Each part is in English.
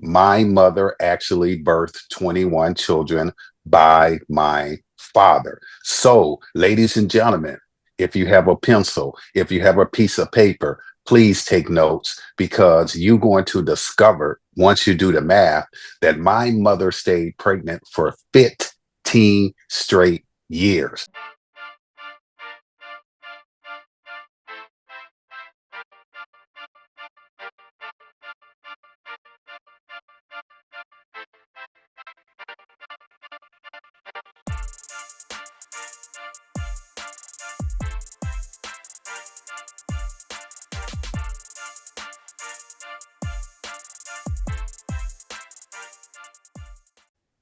my mother actually birthed 21 children by my father. So, ladies and gentlemen, if you have a pencil, if you have a piece of paper, please take notes because you're going to discover once you do the math that my mother stayed pregnant for 15 straight years.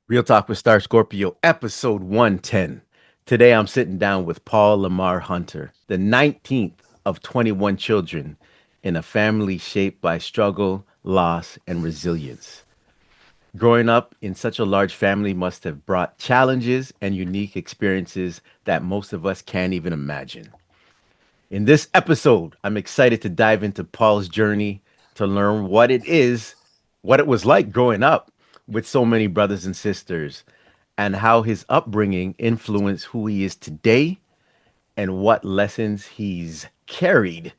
Real Talk with Star Scorpio, episode 110. Today I'm sitting down with Paul Lamar Hunter, the 19th of 21 children in a family shaped by struggle, loss, and resilience. Growing up in such a large family must have brought challenges and unique experiences that most of us can't even imagine. In this episode, I'm excited to dive into Paul's journey to learn what it was like growing up with so many brothers and sisters, and how his upbringing influenced who he is today and what lessons he's carried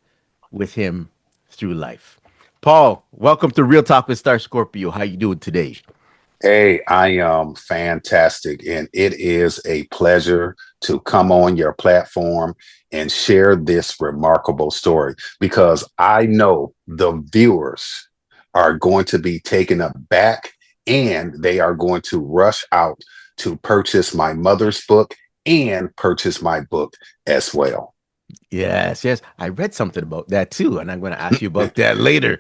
with him through life. Paul, welcome to Real Talk with Star Scorpio. How you doing today? Hey, I am fantastic, and it is a pleasure to come on your platform and share this remarkable story because I know the viewers are going to be taken aback and they are going to rush out to purchase my mother's book and purchase my book as well. Yes, yes. I read something about that too, and I'm going to ask you about that later.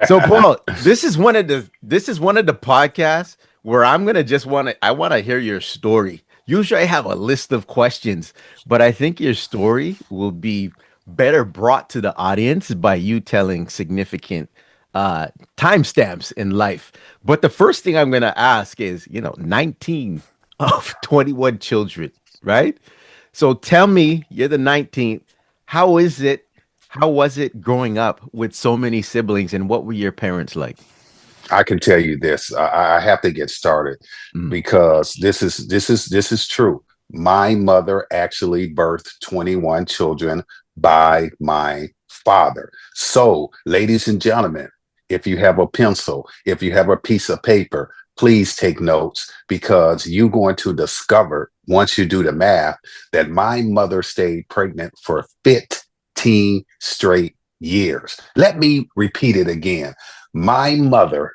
So, Paul, this is one of the podcasts where I'm gonna just want to hear your story. Usually, I have a list of questions, but I think your story will be better brought to the audience by you telling significant uh, timestamps in life. But the first thing I'm gonna ask is, 19 of 21 children, right? So tell me, you're the 19th. How is it? How was it growing up with so many siblings, and what were your parents like? I can tell you this. I have to get started Mm. because this is true. My mother actually birthed 21 children by my father. So, ladies and gentlemen, if you have a pencil, if you have a piece of paper, please take notes because you're going to discover once you do the math that my mother stayed pregnant for 15 straight years. Let me repeat it again. My mother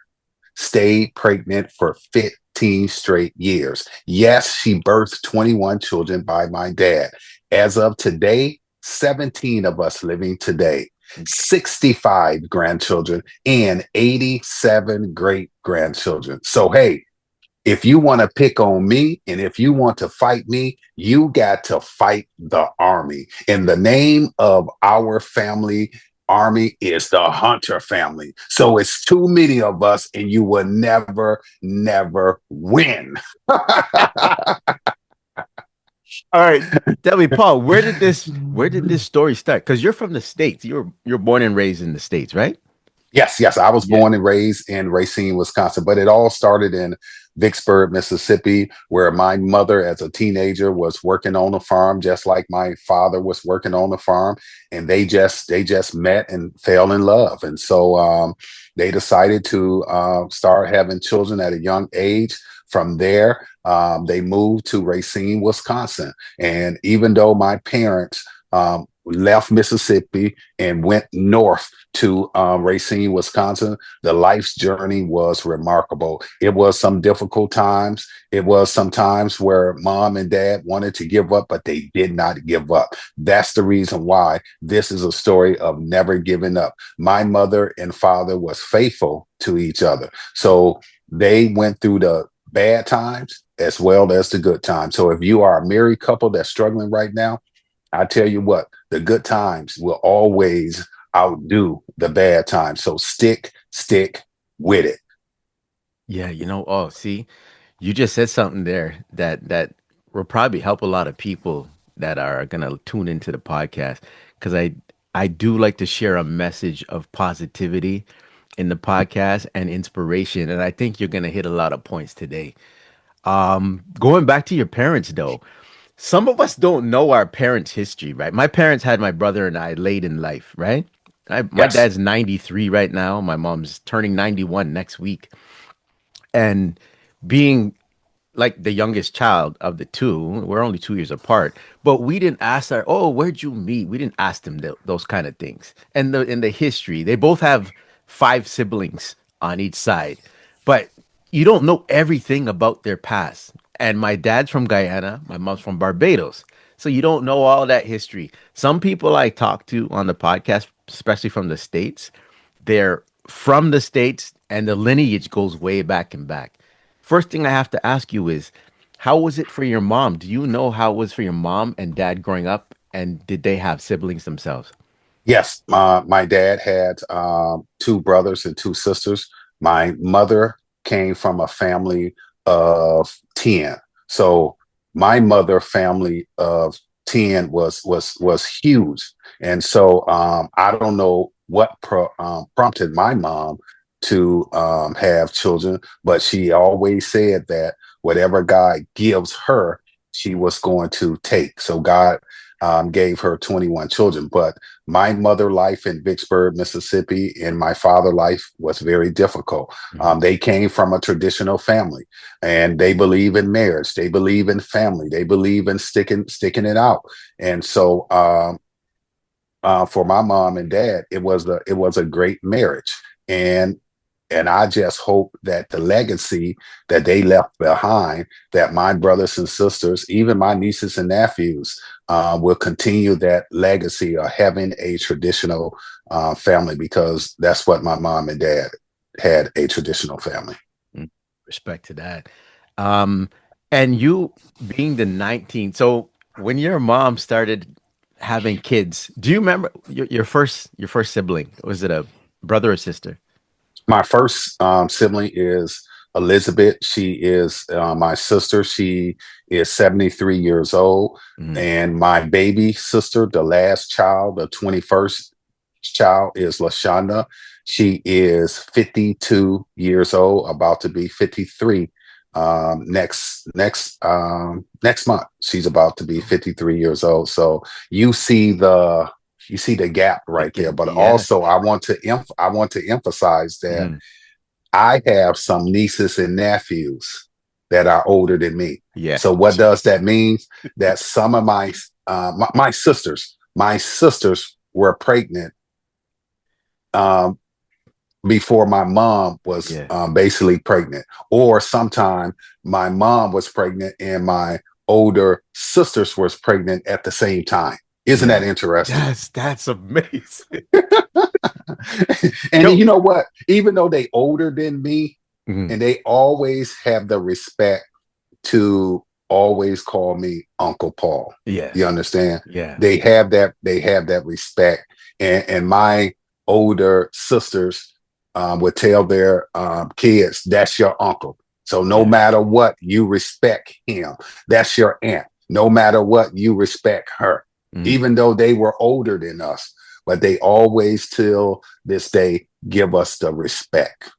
stayed pregnant for 15 straight years. Yes, she birthed 21 children by my dad. As of today, 17 of us living today, 65 grandchildren, and 87 great grandchildren. So, hey, if you want to pick on me and if you want to fight me, you got to fight the army. In the name of our family, army is the Hunter family. So it's too many of us and you will never, never win. All right, tell me, Paul, where did this story start? Because you're from the States. You're born and raised in the States, right? Yes, yes. I was Yeah. born and raised in Racine, Wisconsin, but it all started in Vicksburg, Mississippi, where my mother, as a teenager, was working on a farm, just like my father was working on the farm, and they just met and fell in love, and so they decided to start having children at a young age. From there, they moved to Racine, Wisconsin, and even though my parents left Mississippi and went north to Racine, Wisconsin, the life's journey was remarkable. It was some difficult times. It was some times where mom and dad wanted to give up, but they did not give up. That's the reason why this is a story of never giving up. My mother and father was faithful to each other. So they went through the bad times as well as the good times. So if you are a married couple that's struggling right now, I tell you what, the good times will always outdo the bad times. So stick with it. Yeah, oh, see, you just said something there that will probably help a lot of people that are gonna tune into the podcast because I do like to share a message of positivity in the podcast and inspiration. And I think you're going to hit a lot of points today. Going back to your parents, though, some of us don't know our parents' history, right? My parents had my brother and I late in life, right? My Yes. dad's 93 right now. My mom's turning 91 next week. And being like the youngest child of the two, we're only 2 years apart, but we didn't ask our, oh, where'd you meet? We didn't ask them those kind of things. And in the history, they both have five siblings on each side, but you don't know everything about their past. And my dad's from Guyana, my mom's from Barbados. So you don't know all that history. Some people I talk to on the podcast, especially from the States, they're from the States and the lineage goes way back and back. First thing I have to ask you is, how was it for your mom? Do you know how it was for your mom and dad growing up? And did they have siblings themselves? Yes, my dad had two brothers and two sisters. My mother came from a family of 10. So my mother family of 10 was huge. And so I don't know what prompted my mom to have children, but she always said that whatever God gives her, she was going to take. So God gave her 21 children. But my mother life in Vicksburg, Mississippi, and my father life was very difficult. Mhm. They came from a traditional family, and they believe in marriage. They believe in family. They believe in sticking it out. And so, for my mom and dad, it was a great marriage, and I just hope that the legacy that they left behind, that my brothers and sisters, even my nieces and nephews, will continue that legacy of having a traditional family, because that's what my mom and dad had, a traditional family. Mm, respect to that. Um, and you being the 19th, so when your mom started having kids, do you remember your first sibling? Was it a brother or sister? My first sibling is Elizabeth. She is my sister. She is 73 years old. Mhm. And my baby sister, the last child, the 21st child, is Lashonda. She is 52 years old, about to be 53 next month. She's about to be 53 years old. So you see the gap right there. But Yeah. also, I want to emphasize that Mhm. I have some nieces and nephews that are older than me. Yeah. So what does that mean? That some of my sisters were pregnant um, before my mom was Yeah. basically pregnant, or sometime my mom was pregnant and my older sisters was pregnant at the same time. Isn't that Yeah. interesting? That's amazing. And Yo. you know what? Even though they older than me, Mhm. and they always have the respect to always call me Uncle Paul. You Yes. understand? Yeah. They have that respect. And my older sisters would tell their kids, that's your uncle. So no Yeah. matter what, you respect him. That's your aunt. No matter what, you respect her. Mhm. Even though they were older than us, but they always till this day give us the respect.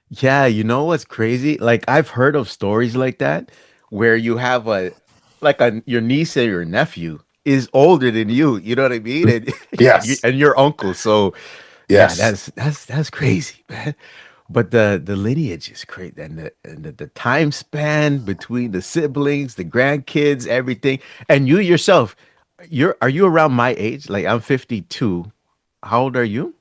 Yeah, you know what's crazy? Like I've heard of stories like that where you have your niece or your nephew is older than you. You know what I mean? And Yes. and your uncle. So yeah, Yes. that's crazy, man. But the lineage is great, and the time span between the siblings, the grandkids, everything, and you yourself, are you around my age? Like I'm 52. How old are you?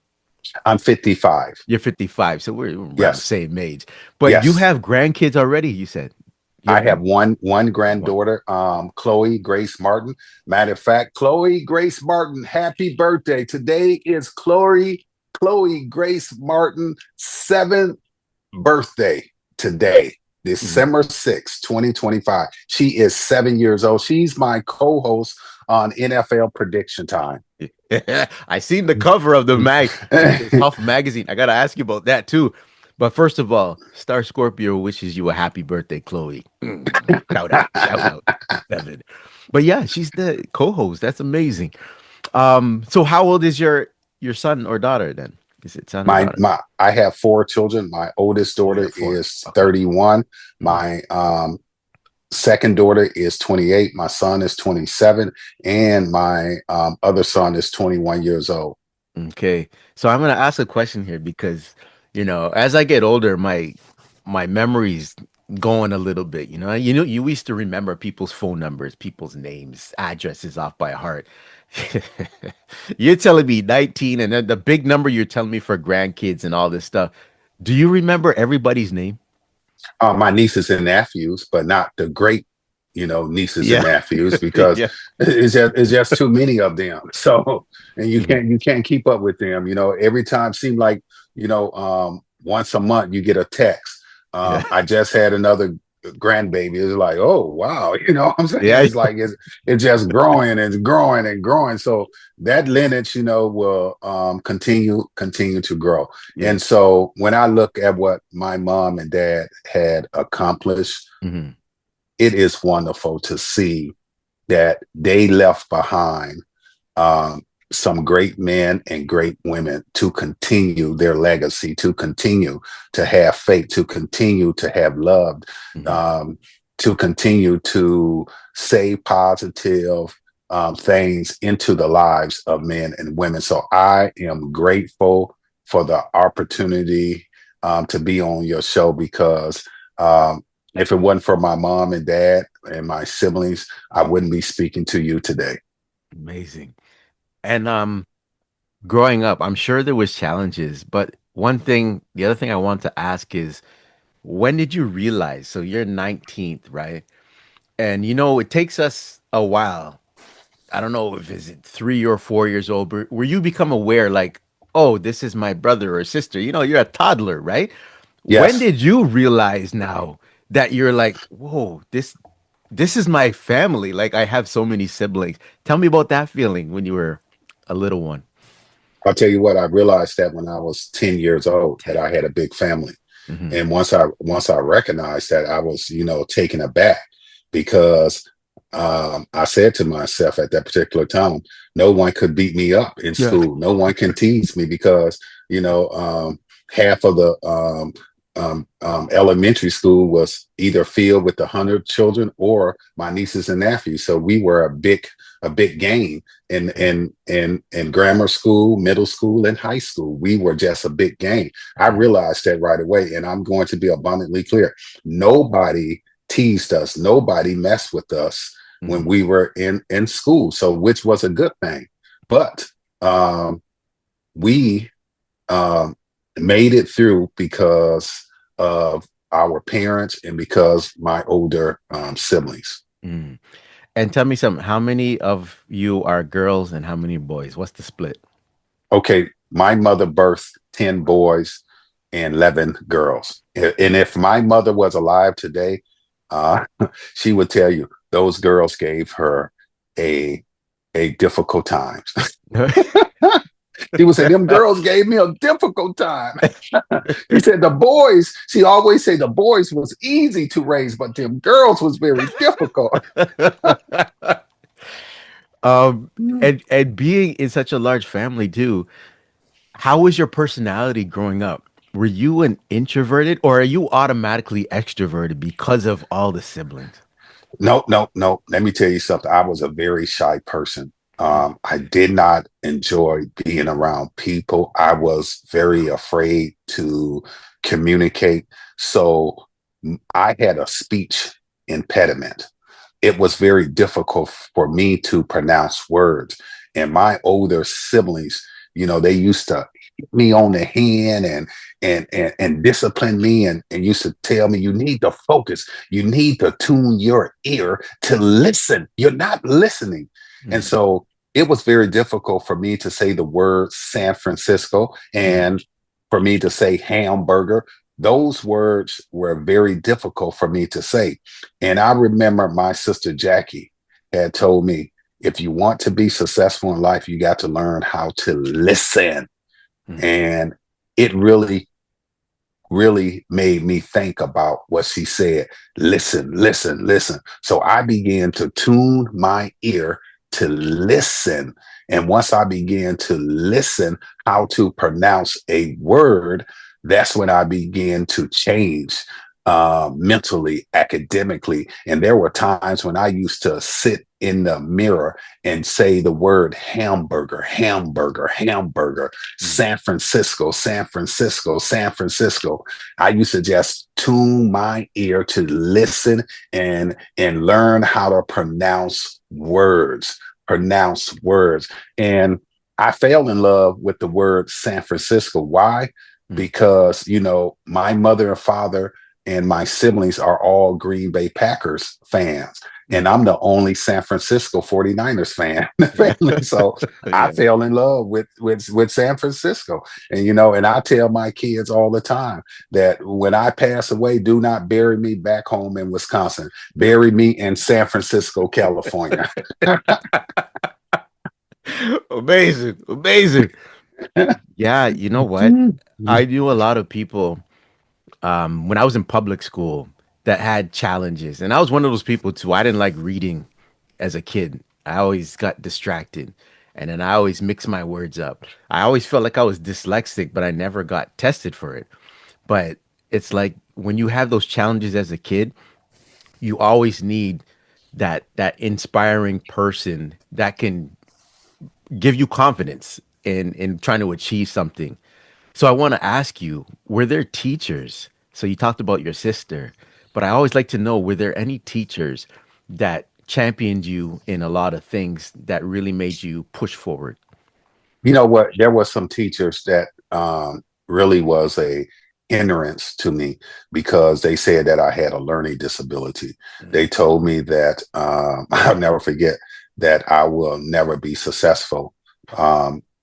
I'm 55. You're 55, so we're around the Yes. same age. But you Yes. have grandkids already, you said. You I have have one? one One. granddaughter, Chloe Grace Martin. Matter of fact, Chloe Grace Martin, happy birthday. Today is Chloe Grace Martin 7th birthday today, Mhm. December 6th, 2025. She is 7 years old. She's my co-host on NFL Prediction Time. I seen the cover of the this Huff magazine. I gotta ask you about that too. But first of all, Star Scorpio wishes you a happy birthday, Chloe. Shout out, Evan. But yeah, she's the co-host. That's amazing. So how old is your son or daughter then? Is it son or My daughter? my I have four children. My oldest Oh, you daughter have four. is Okay. 31. Mhm. My second daughter is 28. My son is 27, and my other son is 21 years old. Okay. So I'm gonna ask a question here because, as I get older, my memory's going a little bit. You used to remember people's phone numbers, people's names, addresses off by heart. You're telling me 19, and then the big number you're telling me for grandkids and all this stuff. Do you remember everybody's name? My nieces and nephews, but not the great, nieces and Yeah. nephews, because Yeah. it's just too many of them. So, and you Mhm. can't keep up with them. Every time seem like once a month you get a text. Yeah. I just had another grandbaby. It's like, oh wow, what I'm saying, Yeah. it's like it's just growing and growing and growing. So that lineage, will continue to grow. Yeah. And so when I look at what my mom and dad had accomplished, Hmm. it is wonderful to see that they left behind um, some great men and great women to continue their legacy, to continue to have faith, to continue to have love, Hmm. um, to continue to say positive things into the lives of men and women. So I am grateful for the opportunity to be on your show, because um, if it wasn't for my mom and dad and my siblings, I wouldn't be speaking to you today. Amazing. And growing up, I'm sure there was challenges, but the other thing I want to ask is, when did you realize? So you're 19th, right? And it takes us a while. I don't know if is it 3 or 4 years old, but where you become aware, like, oh, this is my brother or sister. You're a toddler, right? When Yes, did you realize now that you're like, whoa, this is my family? Like I have so many siblings. Tell me about that feeling when you were a little one. I'll tell you what, I realized that when I was 10 years old that 10. I had a big family. Hmm. And once I recognized that, I was, taken aback, because I said to myself at that particular time, no one could beat me up in Yeah. school. No one can tease me, because you know half of the elementary school was either filled with 100 children or my nieces and nephews. So we were a big game in Yeah. grammar school, middle school, and high school. We were just a big game. I Mhm. realized that right away, and I'm going to be abundantly clear. Nobody teased us. Nobody messed with us when Mhm. we were in school. So, which was a good thing. But we um, made it through because of our parents and because my older siblings. Mhm. And tell me something. How many of you are girls and how many boys? What's the split? Okay, my mother birthed 10 boys and 11 girls. And if my mother was alive today, uh, she would tell you those girls gave her a difficult time. She would say, them girls gave me a difficult time. She said the boys, she always say the boys was easy to raise, but them girls was very difficult. Um, and being in such a large family too, how was your personality growing up? Were you an introverted or are you automatically extroverted because of all the siblings? No, no, no. Let me tell you something. I was a very shy person. Mm. I did not enjoy being around people. I was very afraid to communicate. So I had a speech impediment. It was very difficult for me to pronounce words. And my older siblings, they used to hit me on the hand and discipline me, and used to tell me, you need to focus, you need to tune your ear to listen. You're not listening. And Mm. so it was very difficult for me to say the word San Francisco, Mm. and for me to say hamburger. Those words were very difficult for me to say. And I remember my sister Jackie had told me, if you want to be successful in life, you got to learn how to listen. Mm. And it really, really made me think about what she said. Listen, listen, listen. So I began to tune my ear to listen. And once I began to listen how to pronounce a word, that's when I began to change mentally, academically. And there were times when I used to sit in the mirror and say the word hamburger, hamburger, hamburger, Mm. San Francisco, San Francisco, San Francisco. I used to just tune my ear to listen and learn how to pronounce words. And I fell in love with the word San Francisco. Why? Mm. Because, my mother and father and my siblings are all Green Bay Packers fans. Mm. And I'm the only San Francisco 49ers fan in the family. So I Yeah. fell in love with San Francisco. And and I tell my kids all the time that when I pass away, do not bury me back home in Wisconsin. Bury me in San Francisco, California. Amazing. Amazing. Yeah, you know what? I knew a lot of people when I was in public school that had challenges. And I was one of those people too. I didn't like reading as a kid. I always got distracted. And then I always mixed my words up. I always felt like I was dyslexic, but I never got tested for it. But it's like when you have those challenges as a kid, you always need that inspiring person that can give you confidence in trying to achieve something. So I want to ask you, were there teachers? So you talked about your sister, but I always like to know, were there any teachers that championed you in a lot of things that really made you push forward? You know what? There were some teachers that really was a hindrance to me because they said that I had a learning disability. Mm. They told me that I'll never forget that I will never be successful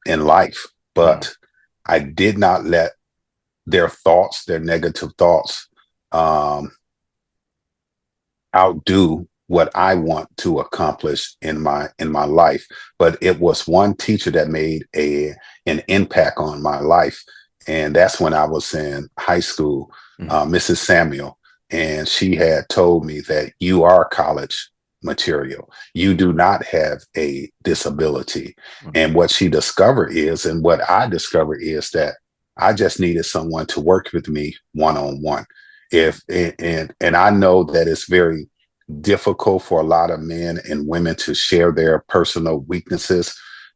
in life. Mm. But I did not let their negative thoughts, um, outdo what I want to accomplish in my life. But it was one teacher that made an impact on my life, and that's when I was in high school, Mm. Mrs. Samuel, and she had told me that you are college material. You do not have a disability. Mm. And what she discovered is, and what I discovered is that I just needed someone to work with me one on one. If and I know that it's very difficult for a lot of men and women to share their personal weaknesses,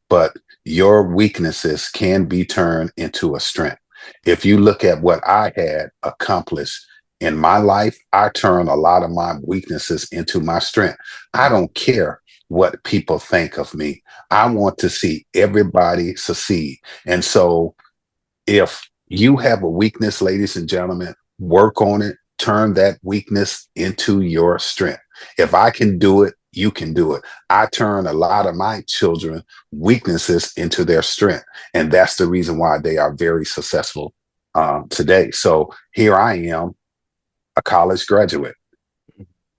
but your weaknesses can be turned into a strength. If you look at what I had accomplished in my life, I turned a lot of my weaknesses into my strength. I don't care what people think of me. I want to see everybody succeed. And so if you have a weakness, ladies and gentlemen, work on it, turn that weakness into your strength. If I can do it, you can do it. I turn a lot of my children weaknesses into their strength. And that's the reason why they are very successful today. So here I am, a college graduate.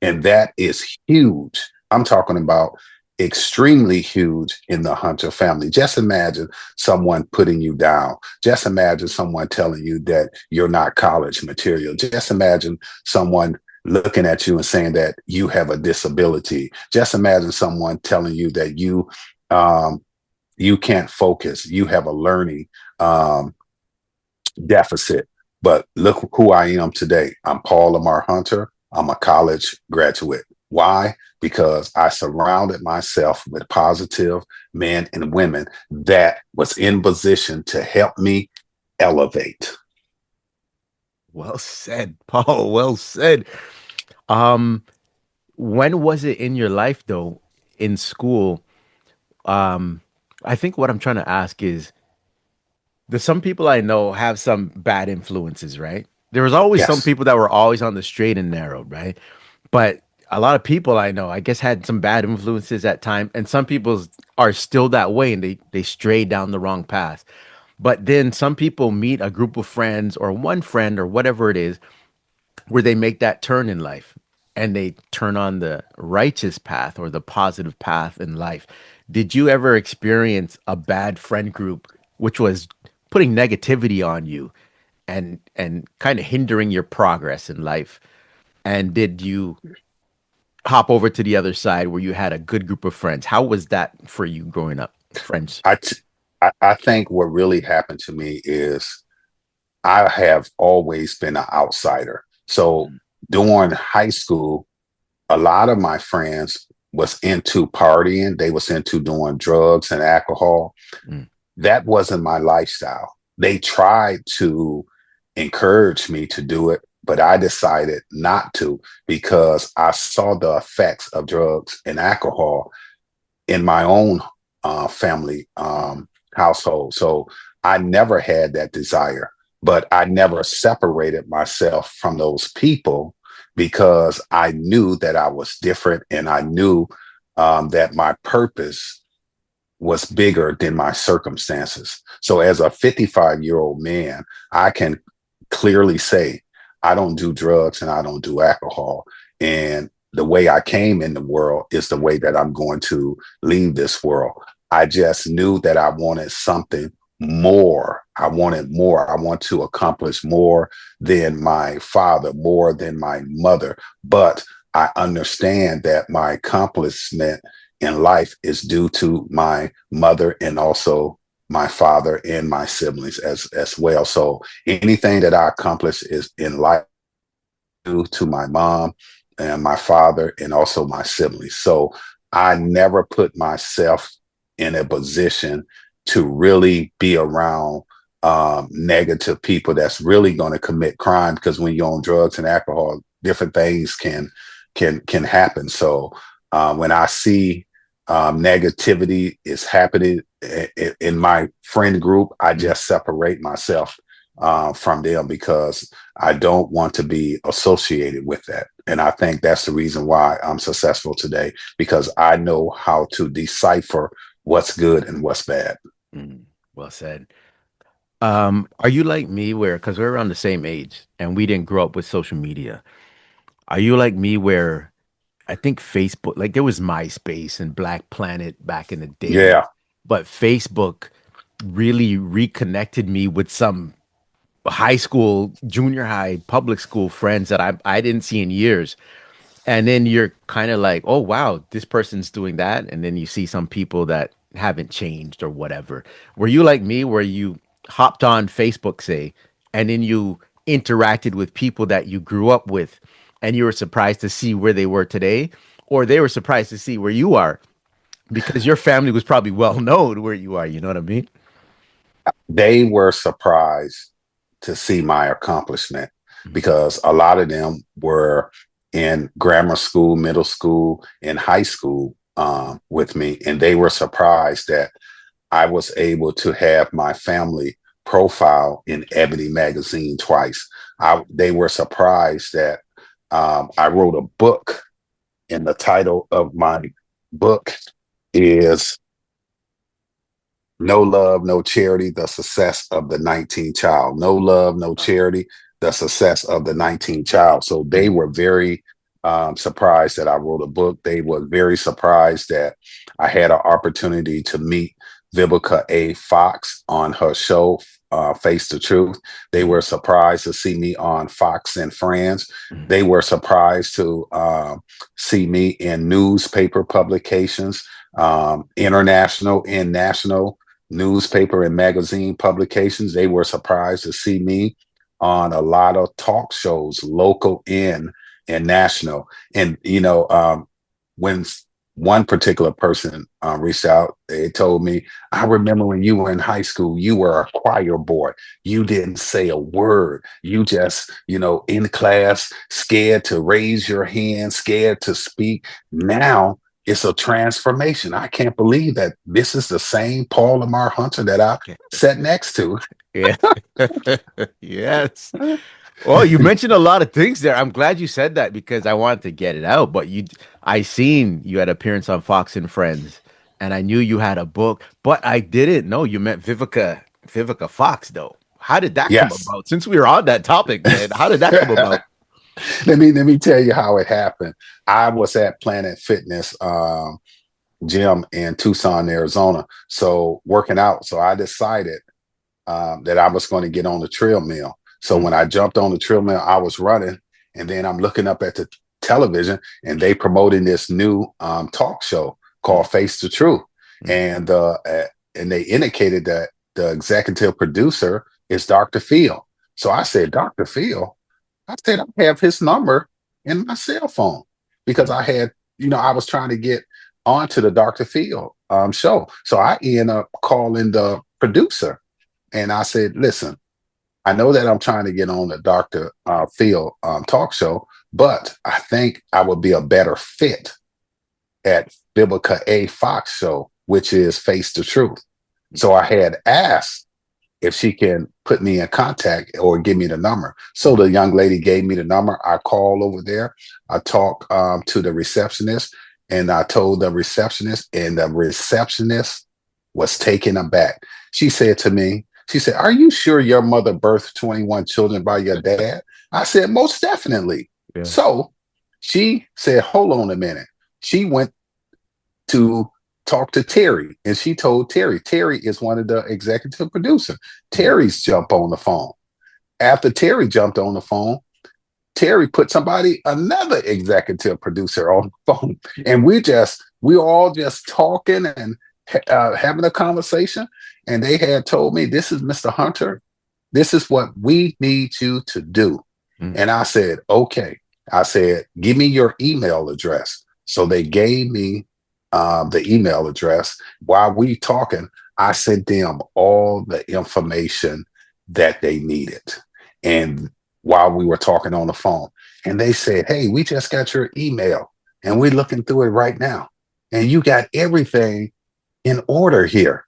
And that is huge. I'm talking about extremely huge in the Hunter family. Just imagine someone putting you down. Just imagine someone telling you that you're not college material. Just imagine someone looking at you and saying that you have a disability. Just imagine someone telling you that um, you can't focus. You have a learning um, deficit. But look who I am today. I'm Paul Lamar Hunter. I'm a college graduate. Why? Because I surrounded myself with positive men and women that was in position to help me elevate. Well said, Paul. Well said. Um, when was it in your life though, in school? Um, I think what I'm trying to ask is, there's some people I know have some bad influences, right? There was always some Yes. people that were always on the straight and narrow, right? But a lot of people I know, I guess, had some bad influences at time, and some people are still that way and they stray down the wrong path. But then some people meet a group of friends or one friend or whatever it is where they make that turn in life and they turn on the righteous path or the positive path in life. Did you ever experience a bad friend group which was putting negativity on you and kind of hindering your progress in life? And did you hop over to the other side where you had a good group of friends. How was that for you growing up? Friends. I, t- I think what really happened to me is I have always been an outsider. So during high school, a lot of my friends was into partying. They was into doing drugs and alcohol. Mm, That wasn't my lifestyle. They tried to encourage me to do it, but I decided not to because I saw the effects of drugs and alcohol in my own family household. So I never had that desire, but I never separated myself from those people because I knew that I was different and I knew that my purpose was bigger than my circumstances. So as a 55-year-old man, I can clearly say I don't do drugs and I don't do alcohol. And the way I came in the world is the way that I'm going to leave this world. I just knew that I wanted something more. I wanted more. I want to accomplish more than my father, more than my mother. But I understand that my accomplishment in life is due to my mother and also my father and my siblings as well. So anything that I accomplish is in life due to my mom and my father and also my siblings. So I never put myself in a position to really be around negative people that's really going to commit crime because when you're on drugs and alcohol, different things can happen. So when I see negativity is happening in my friend group, I mm. just separate myself from them because I don't want to be associated with that. And I think that's the reason why I'm successful today because I know how to decipher what's good and what's bad. Mm, well said. Are you like me where, because we're around the same age and we didn't grow up with social media? Are you like me where I think Facebook, like there was MySpace and Black Planet back in the day, Yeah. but Facebook really reconnected me with some high school, junior high, public school friends that I didn't see in years. And then you're kind of like, oh wow, this person's doing that. And then you see some people that haven't changed or whatever. Were you like me where you hopped on Facebook, say, and then you interacted with people that you grew up with and you were surprised to see where they were today? Or they were surprised to see where you are because your family was probably well known where you are. You know what I mean? They were surprised to see my accomplishment Mhm. because a lot of them were in grammar school, middle school, and high school with me, and they were surprised that I was able to have my family profile in Ebony magazine twice. They were surprised that I wrote a book, and the title of my book is No Love, No Charity, The Success of the 19th Child. No Love, No Charity, The Success of the 19th Child. So they were very surprised that I wrote a book. They were very surprised that I had an opportunity to meet Vivica A. Fox on her show, Face the Truth. They were surprised to see me on Fox and Friends. Mhm. They were surprised to see me in newspaper publications, international and national newspaper and magazine publications. They were surprised to see me on a lot of talk shows, local and national. And when one particular person reached out, they told me, "I remember when you were in high school, you were a choir boy. You didn't say a word. You just, in class, scared to raise your hand, scared to speak. Now." It's a transformation. I can't believe that this is the same Paul Lamar Hunter that I sat next to. Yeah. Yes. Well, you mentioned a lot of things there. I'm glad you said that because I wanted to get it out. But I seen you had appearance on Fox and Friends, and I knew you had a book, but I didn't know you meant Vivica Fox, though. How did that come Yes. about? Since we were on that topic, man, how did that come about? Let me tell you how it happened. I was at Planet Fitness gym in Tucson, Arizona, so working out. So I decided that I was going to get on the treadmill. So Mm, when I jumped on the treadmill, I was running, and then I'm looking up at the television, and they promoting this new talk show called Face the Truth, Mm. and they indicated that the executive producer is Dr. Phil. So I said, Dr. Phil, I said, I have his number in my cell phone because Mm. I had, I was trying to get onto the Dr. Phil show. So I ended up calling the producer and I said, listen, I know that I'm trying to get on the Dr. Phil talk show, but I think I would be a better fit at Vivica A. Fox show, which is Face the Truth. So I had asked if she can put me in contact or give me the number. So the young lady gave me the number. I called over there. I talked to the receptionist and I told the receptionist, and the receptionist was taken aback. She said to me, she said, are you sure your mother birthed 21 children by your dad? I said, most definitely. Yeah. So she said, hold on a minute. She went to talk to Terry, and she told Terry. Terry is one of the executive producers. Terry's jumped on the phone. After Terry jumped on the phone, Terry put another executive producer on the phone, and we all just talking and having a conversation. And they had told me, "This is Mr. Hunter. This is what we need you to do." Mm. And I said, "Okay." I said, "Give me your email address." So they gave me the email address. While we talking, I sent them all the information that they needed. And while we were talking on the phone, and they said, "Hey, we just got your email and we're looking through it right now. And you got everything in order here."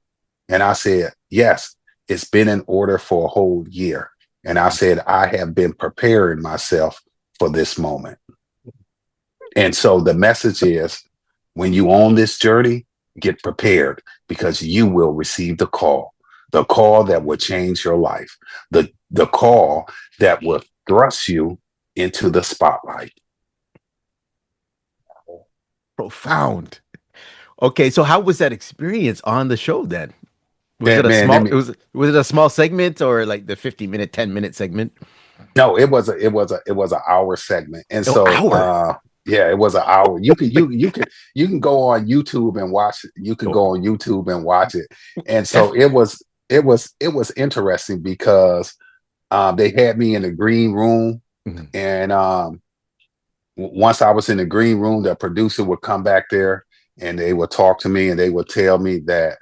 And I said, "Yes, it's been in order for a whole year." And I said, "I have been preparing myself for this moment." And so the message is, when you on this journey, get prepared because you will receive the call that will change your life, the call that will thrust you into the spotlight. Profound. Okay, so how was that experience on the show then? Was it That a man, small was it a small segment or like the 50-minute, 10-minute segment? no, it was an hour segment, and Oh, so hour. yeah, it was an hour. You can go on YouTube and watch it. You can Oh, go on YouTube and watch it, and so definitely. it was interesting because they had me in the green room, Mhm. and once I was in the green room, the producer would come back there and they would talk to me and they would tell me that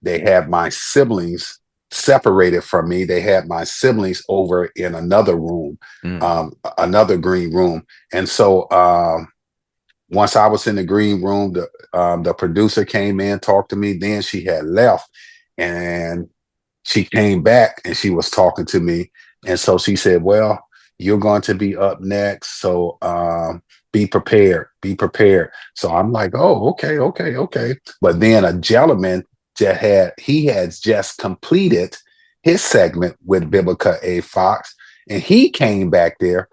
they had my siblings separated from me. They had my siblings over in another room, Mm. another green room. And so once I was in the green room, the producer came in, talked to me. Then she had left, and she came back and she was talking to me. And so she said, "Well, you're going to be up next. So be prepared. Be prepared." So I'm like, "Oh, okay, okay, okay." But then a gentleman he has just completed his segment with Vivica A. Fox, and he came back there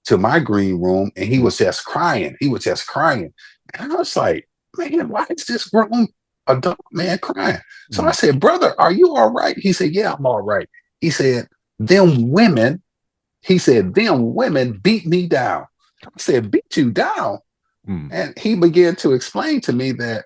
to my green room and he Mm. was just crying. He was just crying. And I was like, "Man, why is this grown adult man crying?" So I Mm. said, "Brother, are you all right?" He said, "Yeah, I'm all right." He said, "Them women," he said, "them women beat me down." I said, "Beat you down?" Mm. And he began to explain to me that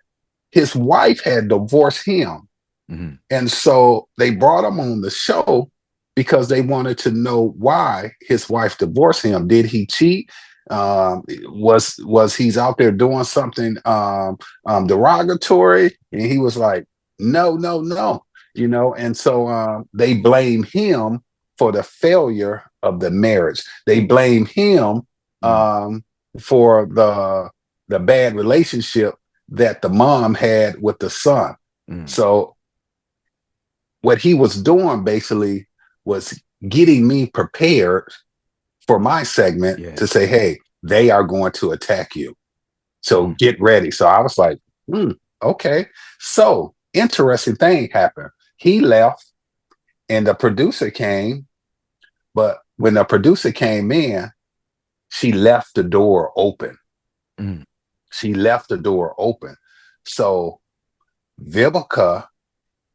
his wife had divorced him. Mhm. And so they brought him on the show because they wanted to know why his wife divorced him. Did he cheat? Was he's out there doing something derogatory? And he was like, "No, no, no." And so they blame him for the failure of the marriage. They blame him Mm. um, for the bad relationship that the mom had with the son. Mm. So what he was doing basically was getting me prepared for my segment Yeah. to say, "Hey, they are going to attack you. So Mm. get ready." So I was like, okay. So interesting thing happened. He left and the producer came, but when the producer came in, she left the door open. Mm. She left the door open. So Vivica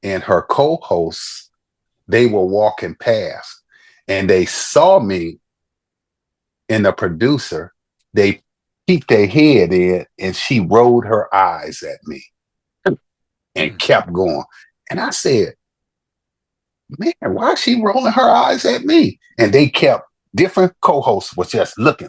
and her co-hosts, they were walking past and they saw me and the producer. They peeked their head in, and she rolled her eyes at me and Mm, kept going. And I said, man, why is she rolling her eyes at me? And they kept, different co-hosts was just looking.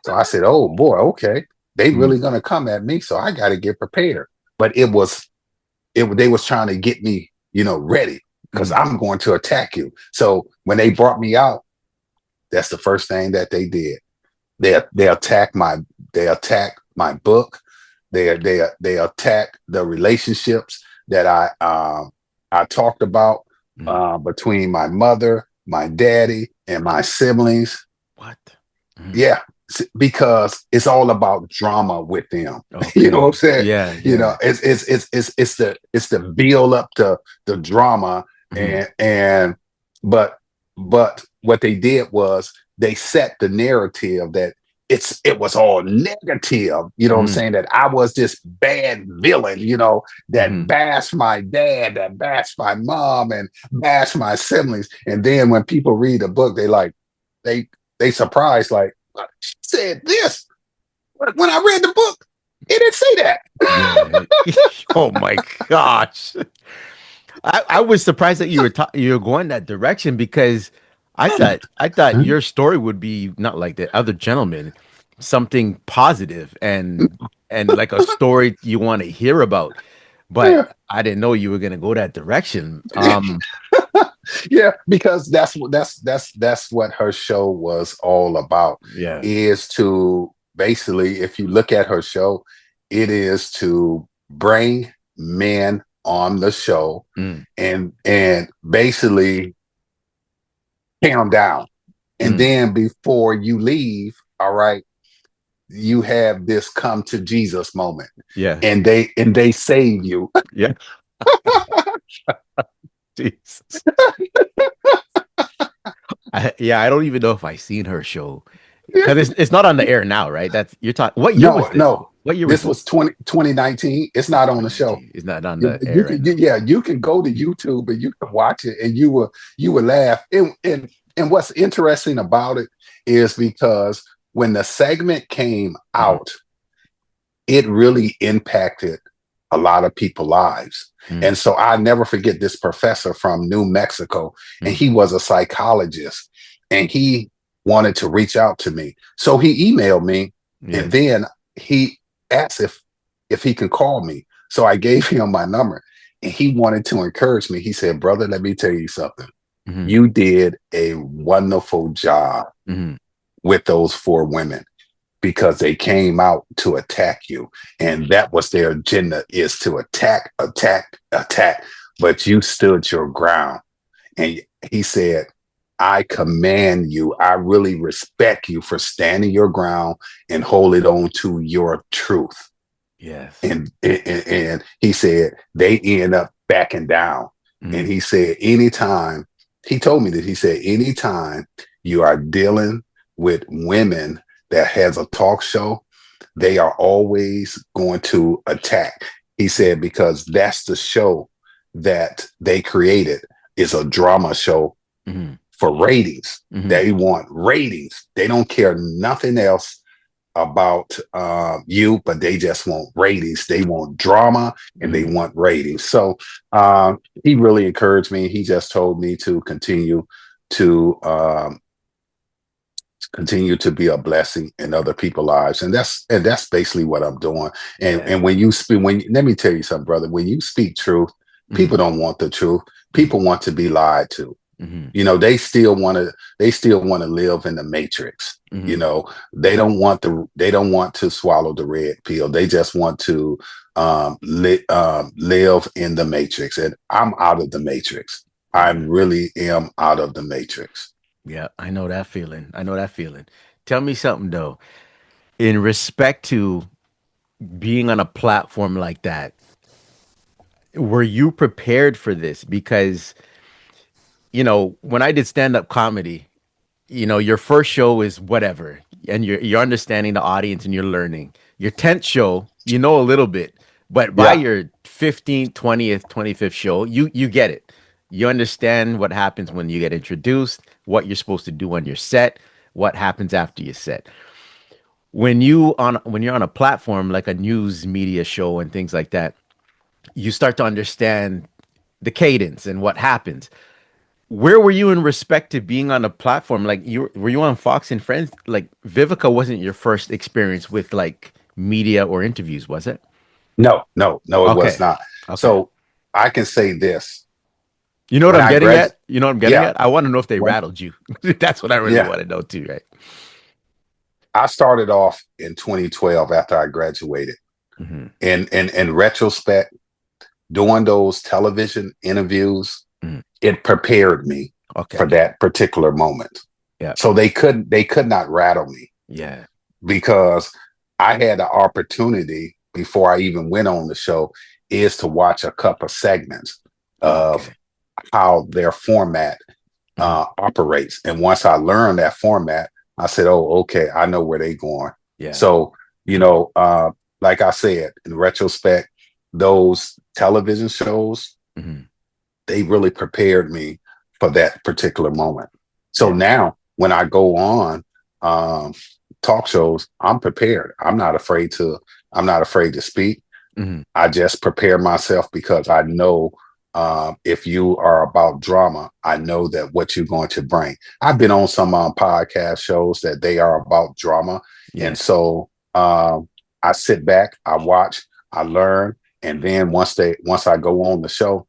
So I said, oh boy, okay. They mm, really gonna come at me. So I gotta get prepared. But they was trying to get me, ready because mm, I'm going to attack you. So when they brought me out, that's the first thing that they did. They attacked my book. They attacked the relationships that I talked about mm. between my mother, my daddy, and my siblings. What? Mm. Yeah, because it's all about drama with them. You know what I'm Okay. saying? Yeah, You know, yeah. it's the build up to the drama, Mm, and but what they did was they set the narrative that it was all negative. You know what I'm mm, saying? That I was this bad villain. That mm. bashed my dad, that bashed my mom, and bashed my siblings. And then when people read the book, they they surprised like she said this. But when I read the book, it didn't say that. Yeah. Oh my gosh. I was surprised that you were going that direction because I thought your story would be not like the other gentleman, something positive and like a story you want to hear about. But Yeah. I didn't know you were gonna go that direction. Yeah, because that's what her show was all about, Yeah. is to basically, if you look at her show, it is to bring men on the show Mm, and basically tear them down. And mm, then before you leave, all right, you have this come to Jesus moment, yeah. and they save you. Yeah. Jesus. Yeah, I don't even know if I seen her show because it's not on the air now, right? That's you're talking. What year was No, this? no. What year was This this? was 2019. It's Oh, not on the show. 2019. It's not on You, the you air right can, now. yeah, you can go to YouTube and you can watch it, and you will laugh. And what's interesting about it is because when the segment came Mm, out, it really impacted a lot of people's lives. mm, And so I never forget this professor from New Mexico, and mm. he was a psychologist, and he wanted to reach out to me. So he emailed me, and Yeah. then he asked if he could call me. So I gave him my number, and he wanted to encourage me. He said, "Brother, let me tell you something. Hmm. You did a wonderful job Hmm. with those four women, because they came out to attack you, and that was their agenda, is to attack, attack, attack, but you stood your ground." And he said, "I command you, I really respect you for standing your ground and holding on to your truth." Yes. And he said they end up backing down. And Mm, he said, anytime, he told me that, he said, anytime you are dealing with women that has a talk show, they are always going to attack. He said, because that's the show that they created, is a drama show hmm. for ratings. Hmm. They want ratings. They don't care nothing else about you, but they just want ratings. They want drama, and they Hmm. want ratings. So he really encouraged me. He just told me to to um, continue to be a blessing in other people's lives, and that's basically what I'm doing. And Yeah. and when you speak, let me tell you something, brother. When you speak truth, Hmm. people don't want the truth. Hmm. People want to be lied to. Hmm. They still want to live in the matrix. Hmm. They don't want to swallow the red pill. They just want to live in the matrix, and I'm out of the matrix. I Yeah. really am out of the matrix. Yeah. I know that feeling. I know that feeling. Tell me something though. In respect to being on a platform like that, were you prepared for this? Because, when I did stand-up comedy, your first show is whatever, and you're understanding the audience and you're learning. Your 10th show, you know a little bit, but by Yeah. your 15th, 20th, 25th show, you get it. You understand what happens when you get introduced, what you're supposed to do on your set, what happens after your set. when you're on a platform like a news media show and things like that, you start to understand the cadence and what happens. Where were you in respect to being on a platform? Like you were you on Fox and Friends? Like Vivica wasn't your first experience with like media or interviews, was it? No, no, no, it was Okay. not. Okay. So I can say this: You know what when I'm I getting grad, at? You know what I'm getting yeah, at? I want to know if they when rattled you. That's what I really yeah, want to know too, right? I started off in 2012 after I graduated. Hmm. In retrospect, doing those television interviews, Hmm. it prepared me for Okay. that particular moment. Yeah. So they could not rattle me Yeah. because I had the opportunity before I even went on the show is to watch a couple segments of Okay. how their format Hmm. operates. And once I learned that format, I said, "Oh, okay, I know where they're going." Yeah. So, you know, like I said, in retrospect, those television shows Hmm. they really prepared me for that particular moment. So Yeah. now, when I go on um, talk shows, I'm prepared. I'm not afraid to speak. Hmm. I just prepare myself because I know if you are about drama, I know that what you're going to bring. I've been on some podcast shows that they are about drama, and Yeah. so I sit back, I watch, I learn, and then once I go on the show,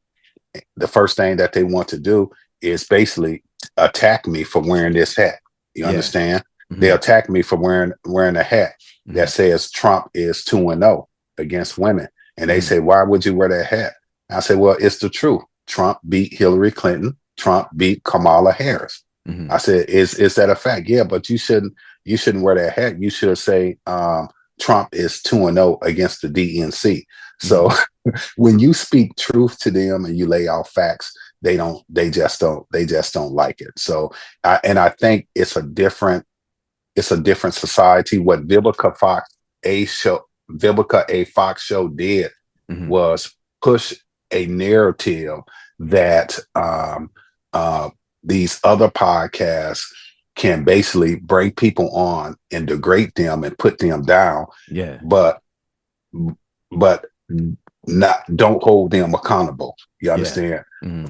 the first thing that they want to do is basically attack me for wearing this hat. You Yeah. understand? They Hmm. attack me for wearing a hat Hmm. that says Trump is 2-0 against women. And they Hmm. say, why would you wear that hat? I say, well, it's the truth. Trump beat Hillary Clinton. Trump beat Kamala Harris. I Hmm. said, is that a fact? Yeah, but you shouldn't wear that hat. You should say Trump is 2-0 against the DNC. So Hmm. when you speak truth to them and you lay out facts, they just don't like it. So and I think it's a different society. What Vivica A Fox show did Hmm. was push a narrative that uh, these other podcasts can basically bring people on and degrade them and put them down, Yeah. but but not don't hold them accountable. You Yeah. understand? Hmm.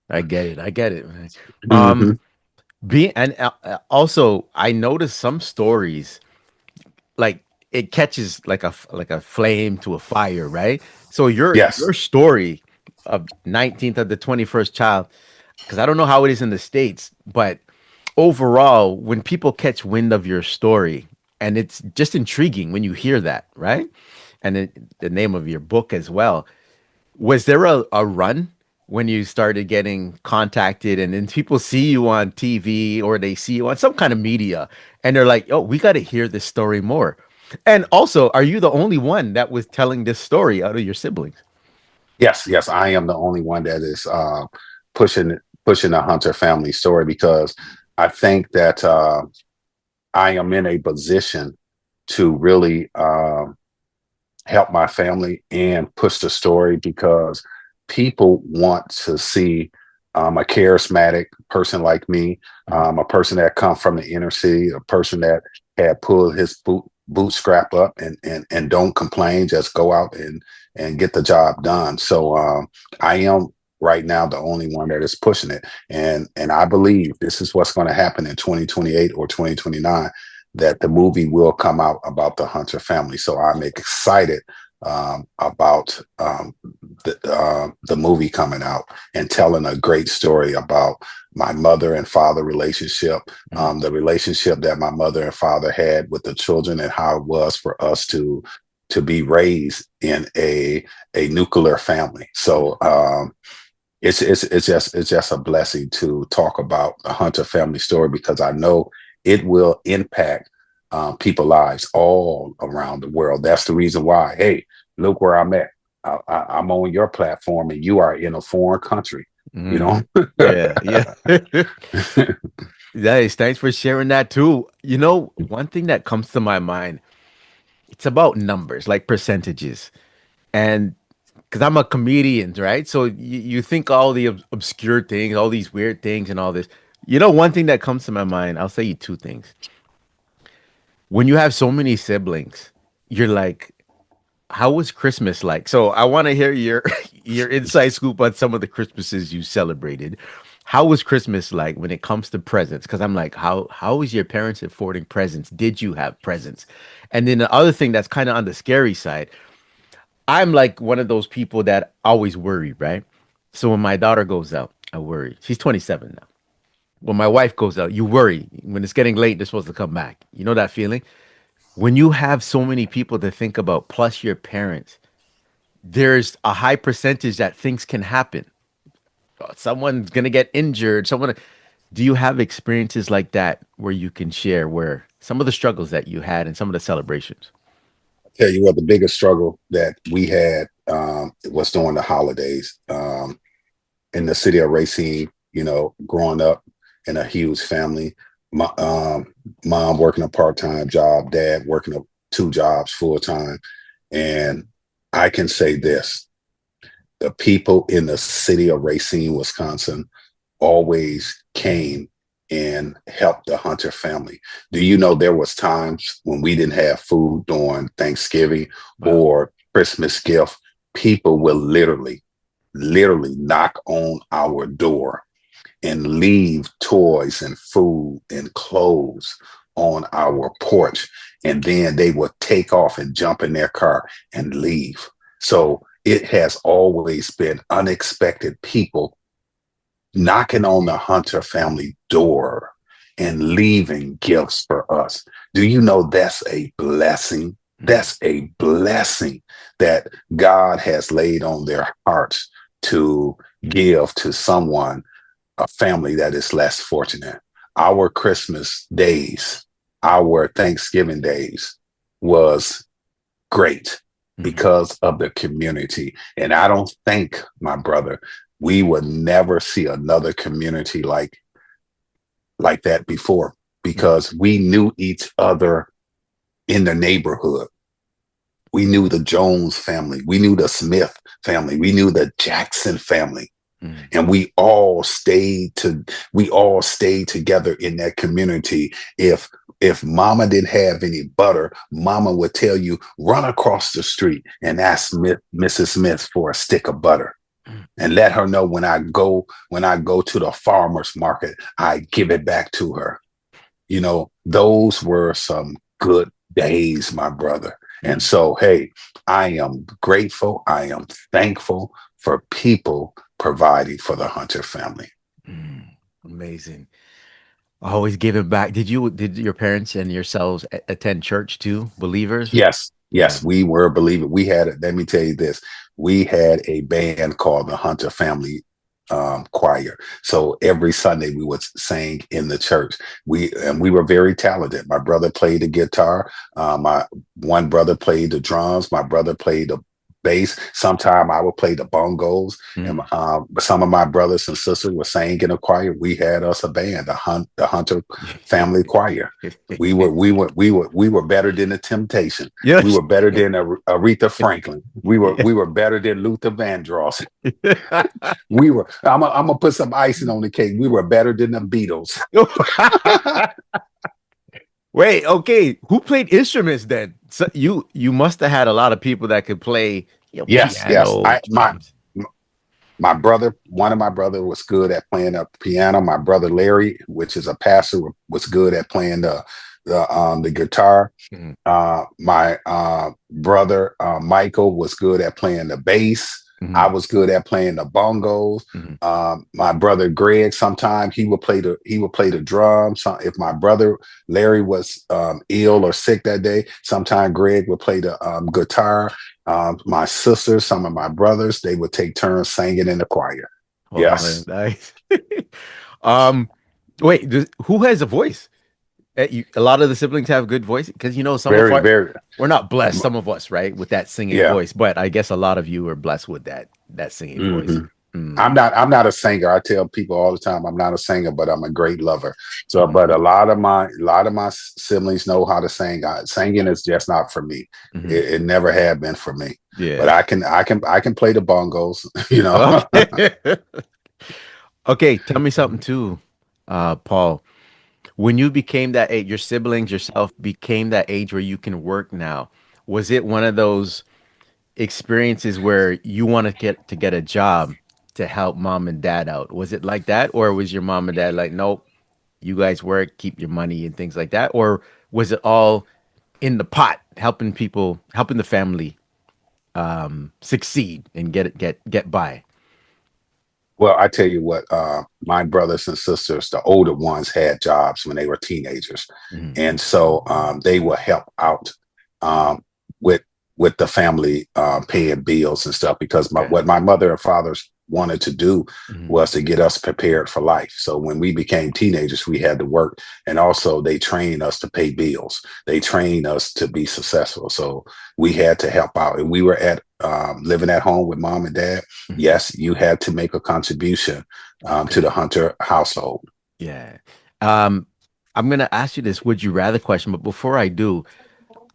I get it. I get it, man. Um, Mm-hmm. being and also I noticed some stories like it catches like like a flame to a fire, right? So your Yes. story of 19th of the 21st child, because I don't know how it is in the States, but overall, when people catch wind of your story, and it's just intriguing when you hear that, right? And the name of your book as well. Was there a run when you started getting contacted and then people see you on TV or they see you on some kind of media and they're like, oh, we got to hear this story more. And also, are you the only one that was telling this story out of your siblings? Yes, yes, I am the only one that is pushing pushing the Hunter family story because I think that I am in a position to really help my family and push the story because people want to see a charismatic person like me, Mhm. a person that come from the inner city, a person that had pulled his bootstrap up and don't complain, just go out and get the job done. So I am right now the only one that is pushing it, and I believe this is what's going to happen in 2028 or 2029 that the movie will come out about the Hunter family. So I'm excited about the movie coming out and telling a great story about my mother and father relationship, Mhm. the relationship that my mother and father had with the children, and how it was for us to be raised in a nuclear family. So it's just a blessing to talk about the Hunter family story because I know it will impact people's lives all around the world. That's the reason why. Hey, look where I'm at. I'm on your platform, and you are in a foreign country. You Mhm. know. Yeah, yeah. Nice. Thanks for sharing that too. You know, one thing that comes to my mind, it's about numbers, like percentages. And because I'm a comedian, right? So you think all the obscure things, all these weird things, and all this. You know, one thing that comes to my mind, I'll say you two things. When you have so many siblings, you're like, how was Christmas like? So I want to hear your your inside scoop on some of the Christmases you celebrated. How was Christmas like when it comes to presents? Because I'm like, how was your parents affording presents? Did you have presents? And then the other thing that's kind of on the scary side, I'm like one of those people that always worry, right? So when my daughter goes out, I worry. She's 27 now. When my wife goes out, you worry. When it's getting late, they're supposed to come back. You know that feeling? When you have so many people to think about, plus your parents, there's a high percentage that things can happen. Someone's gonna get injured. Someone. Do you have experiences like that where you can share where some of the struggles that you had and some of the celebrations? Tell you what, the biggest struggle that we had was during the holidays in the city of Racine. Growing up in a huge family, my mom working a part-time job, dad working two jobs full time, and I can say this: the people in the city of Racine, Wisconsin, always came and helped the Hunter family. Do you know there was times when we didn't have food during Thanksgiving Wow. or Christmas gift? People will literally knock on our door and leave toys and food and clothes on our porch. And then they would take off and jump in their car and leave. So it has always been unexpected people knocking on the Hunter family door and leaving gifts for us. Do you know that's a blessing? Mm, That's a blessing that God has laid on their hearts to give to someone, a family that is less fortunate. Our Christmas days, our Thanksgiving days was great mhm. because of the community. And I don't think, my brother, we would never see another community like that before Mm, because we knew each other in the neighborhood. We knew the Jones family, we knew the Smith family, we knew the Jackson family, mm. and we all stayed together in that community. If mama didn't have any butter, mama would tell you run across the street and ask Mrs. Smith for a stick of butter and let her know when I go to the farmer's market, I give it back to her. Those were some good days, my brother. And Mm, so, hey, I am grateful. I am thankful for people providing for the Hunter family. mm. Amazing. Always giving back. Did your parents and yourselves attend church too? Believers? Yes, Yeah. yes, we were believing. Let me tell you this, we had a band called the Hunter Family Choir. So every Sunday we would sing in the church. We were very talented. My brother played the guitar. My one brother played the drums. My brother played the bass. Sometime I would play the bongos, and Mm. some of my brothers and sisters were singing in a choir. We had us a band, the Hunter Family Choir. We were better than the Temptation. We Yes. were better than Aretha Franklin. We were better than Luther Vandross. I'm gonna put some icing on the cake. We were better than the Beatles. Wait, okay. Who played instruments then? So you must have had a lot of people that could play, Yes, yes. piano, I my drums. my brother, one of my brother was good at playing the piano. My brother Larry, which is a pastor, was good at playing the guitar. Mhm, My brother Michael was good at playing the bass. I mhm, was good at playing the bongos. mhm. My brother Greg, sometimes he would play the drums. If my brother Larry was ill or sick that day, sometimes Greg would play the guitar. My sisters, some of my brothers, they would take turns singing in the choir. Wow, Yes, nice. Um, wait, who has a voice? A lot of the siblings have good voice because some of very, our very. we're not blessed, some of us, right, with that singing Yeah. voice, but I guess a lot of you are blessed with that singing voice. hmm Mm, I'm not a singer. I tell people all the time I'm not a singer, but I'm a great lover. So, but mm, a lot of my siblings know how to sing. Singing is just not for me. mhm. It never had been for me. But Yeah. I can play the bongos. You know. Okay. Okay, tell me something too, Paul. When you became that age, your siblings, yourself became that age where you can work now. Was it one of those experiences where you want to get a job to help mom and dad out? Was it like that, or was your mom and dad like, nope, you guys work, keep your money and things like that, or was it all in the pot, helping people, helping the family succeed and get by? Well, I tell you what, my brothers and sisters, the older ones, had jobs when they were teenagers, Hmm. and so they will help out um, with the family paying bills and stuff. Because Okay. what my mother and father wanted to do Hmm. was to get us prepared for life. So when we became teenagers, we had to work, and also they trained us to pay bills. They trained us to be successful. So we had to help out, and we were at living at home with mom and dad. Hmm. Yes, you had to make a contribution to the Okay. Hunter household. Yeah. Um, I'm gonna ask you this would you rather question, but before I do,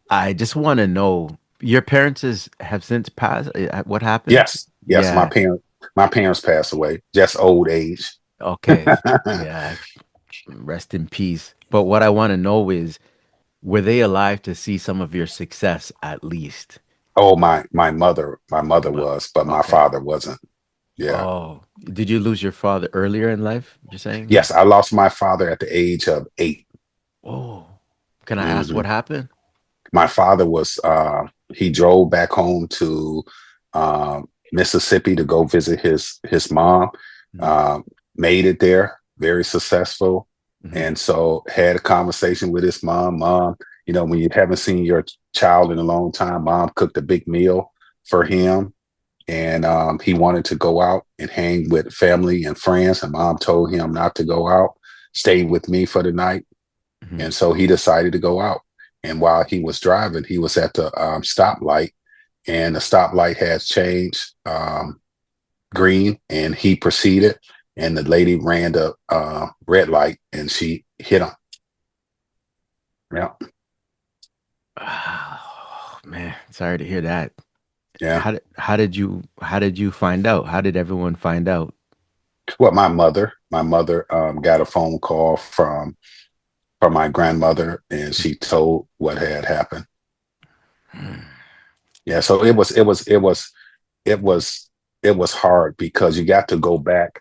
I just want to know your have since passed. What happened? Yes, yes, Yeah. my parents passed away, just old age. Okay. Yeah. Rest in peace. But what I want to know is, were they alive to see some of your success at least? Oh, my Your mother mother. was, but my Okay. father wasn't. Yeah. Oh, did you lose your father earlier in life? You're saying, or? Yes, I lost my father at the age of 8. Oh, can I ask what Mhm. happened? My father was he drove back home to Mississippi to go visit his mom. Mm-hmm. Um, Made it there, very successful, Hmm. and so had a conversation with his mom. Mom, when you haven't seen your child in a long time, mom cooked a big meal for him, and he wanted to go out and hang with family and friends, and mom told him not to go out, stay with me for the night. Hmm. And so he decided to go out. And while he was driving, he was at the stoplight, and the stoplight has changed green, and he proceeded. And the lady ran the red light, and she hit him. Yeah, Oh, man, sorry to hear that. yeah. How did you find out? How did everyone find out? Well, my mother got a phone call from my grandmother, and she told what had happened. Yeah, so it was hard because you got to go back.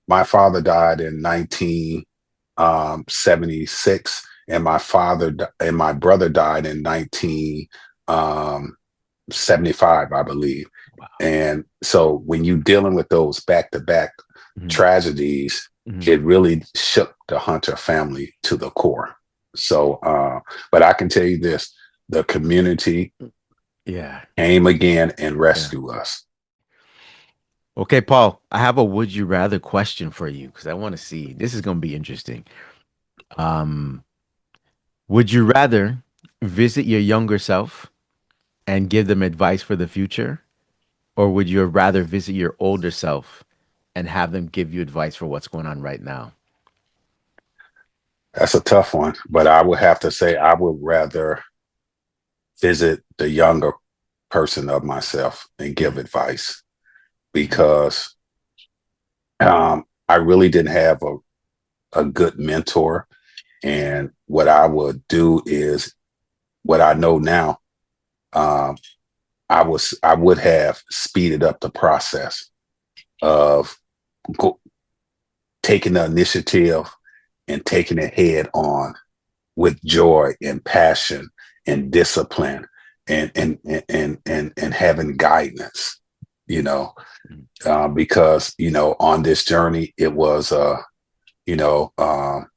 My father died in 1976, and my brother died in 1975, I believe. Wow. And so when you dealing with those back to back Hmm. tragedies, Hmm. it really shook the Hunter family to the core. So, but I can tell you this: the community Yeah. came again and Yeah. rescued us. Okay, Paul, I have a would you rather question for you because I want to see. This is going to be interesting. Um, would you rather visit your younger self and give them advice for the future, or would you rather visit your older self and have them give you advice for what's going on right now? That's a tough one, but I would have to say I would rather visit the younger person of myself and give Mm-hmm. advice, because I really didn't have a good mentor. And what I would do is what I know now. Um, I would have speeded up the process of go, taking the initiative and taking it head on with joy and passion and discipline, and having guidance, you know, because on this journey it was you know um,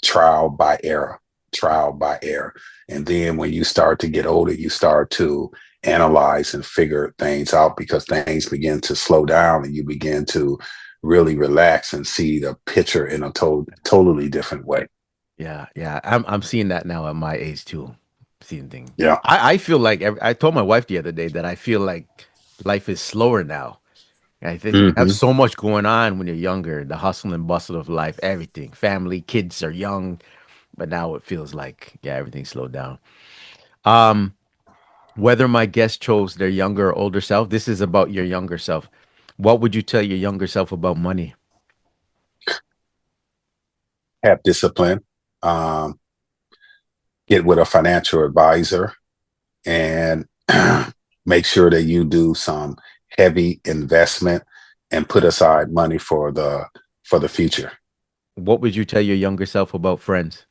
trial by error, trial by error. And then when you start to get older, you start to analyze and figure things out, because things begin to slow down, and you begin to really relax and see the picture in a totally different way. Yeah, yeah. I'm seeing that now at my age too. Seeing things. Yeah. I feel like I told my wife the other day that I feel like life is slower now. I think you have Hmm. so much going on when you're younger, the hustle and bustle of life, everything. Family, kids are young, but now it feels like, yeah, everything slowed down. Um, whether my guest chose their younger or older self, this is about your younger self. What would you tell your younger self about money? have discipline, um, get with a financial advisor, and make sure that you do some heavy investment and put aside money for the future. What would you tell your younger self about friends?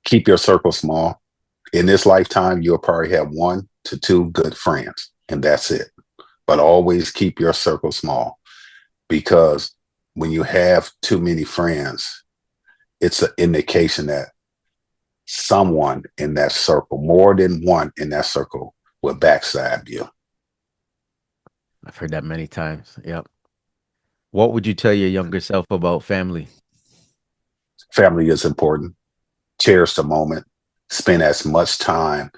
Keep your circle small. In this lifetime, you'll probably have 1 to 2 good friends, and that's it. But always keep your circle small, because when you have too many friends, it's an indication that someone in that circle, more than one in that circle, will backstab you. I've heard that many times. Yep. What would you tell your younger self about family? Family is important. Cherish the moment. Spend as much time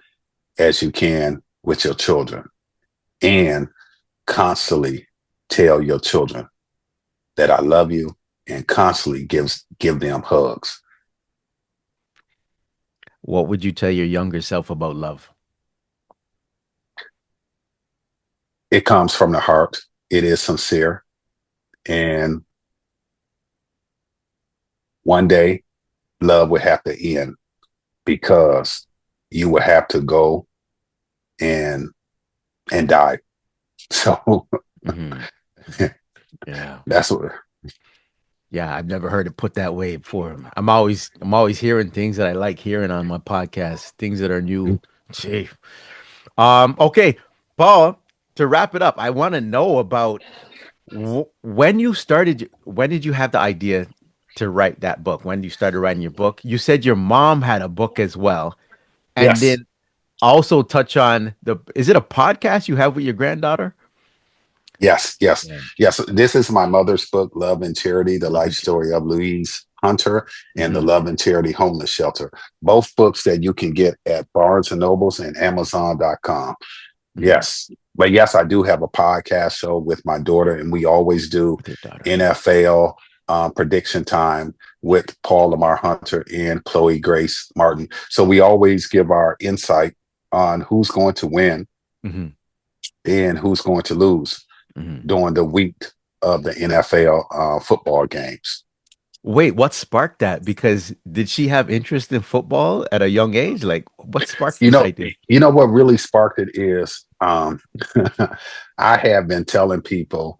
as you can with your children, and constantly tell your children that I love you, and constantly give them hugs. What would you tell your younger self about love? It comes from the heart. It is sincere. And one day love will have to end, because you will have to go and die. So Hmm. Yeah. that's what. Yeah, I've never heard it put that way before. I'm always hearing things that I like hearing on my podcast, things that are new. Gee. Okay, Paul, to wrap it up, I want to know about when you started, when did you have the idea to write that book? When you started writing your book? You said your mom had a book as well. And Yes. then also touch on is it a podcast you have with your granddaughter? Yes, yes, Yeah. yes. This is my mother's book, Love and Charity, The Love Life and Charity. Story of Louise Hunter, and The Hmm. Love and Charity Homeless Shelter. Both books that you can get at Barnes and Nobles and Amazon.com. Hmm. Yes. But yes, I do have a podcast show with my daughter, and we always do With your daughter. NFL prediction time with Paul Lamar Hunter and Chloe Grace Martin. So we always give our insight on who's going to win Hmm. and who's going to lose Hmm. during the week of the NFL football games. Wait, what sparked that? Because did she have interest in football at a young age? Like, what sparked You this know, idea? you know what really sparked it is I have been telling people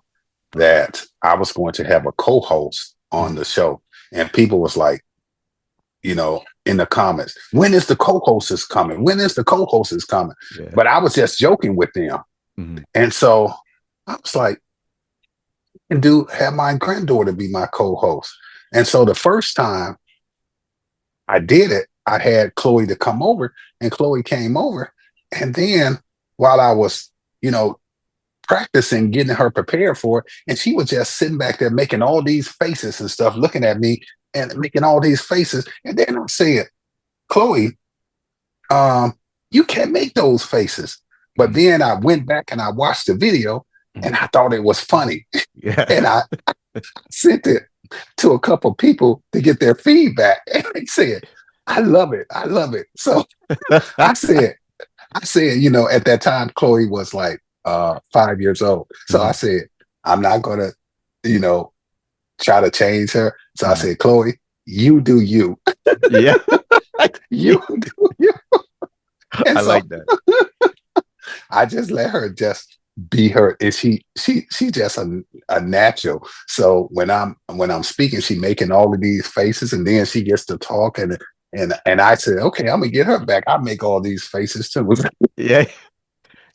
that I was going to have a co-host on Mhm. the show, and people was like, in the comments, when is the co-host is coming? When is the co-host is coming? Yeah. But I was just joking with them, Hmm. and so I was like, and do have my granddaughter be my co-host. And so the first time I did it, I had Chloe to come over, and Chloe came over. And then while I was, you know, practicing, getting her prepared for it, and she was just sitting back there making all these faces and stuff, looking at me and making all these faces. And then I said, Chloe, um, you can't make those faces. But Hmm. then I went back and I watched the video, and Hmm. I thought it was funny. Yeah. And I sent it to a couple people to get their feedback. And they said, I love it. I love it. So I said, at that time, Chloe was like 5 years old. So I Hmm. said, I'm not gonna, you know, try to change her. So I Hmm. said, Chloe, you do you. Yeah. You do you. And I so like that. I just let her just be her. And she just a natural. So when I'm speaking, she making all of these faces, and then she gets to talk, and I said, okay, I'm gonna get her back. I make all these faces too. Yeah.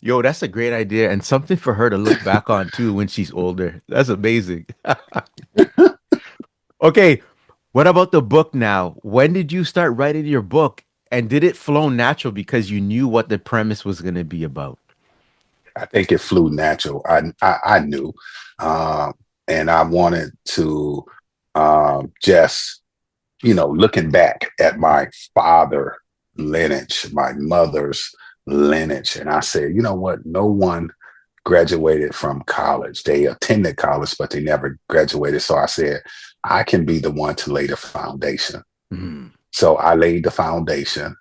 Yo, that's a great idea and something for her to look back on too when she's older. That's amazing. Okay, what about the book now? When did you start writing your book? And did it flow natural because you knew what the premise was going to be about? I think it flew natural. I knew, um, and I wanted to just looking back at my father lineage, my mother's lineage, and I said, you know what? No one graduated from college. They attended college, but they never graduated. So I said, I can be the one to lay the foundation. Mhm. So I laid the foundation,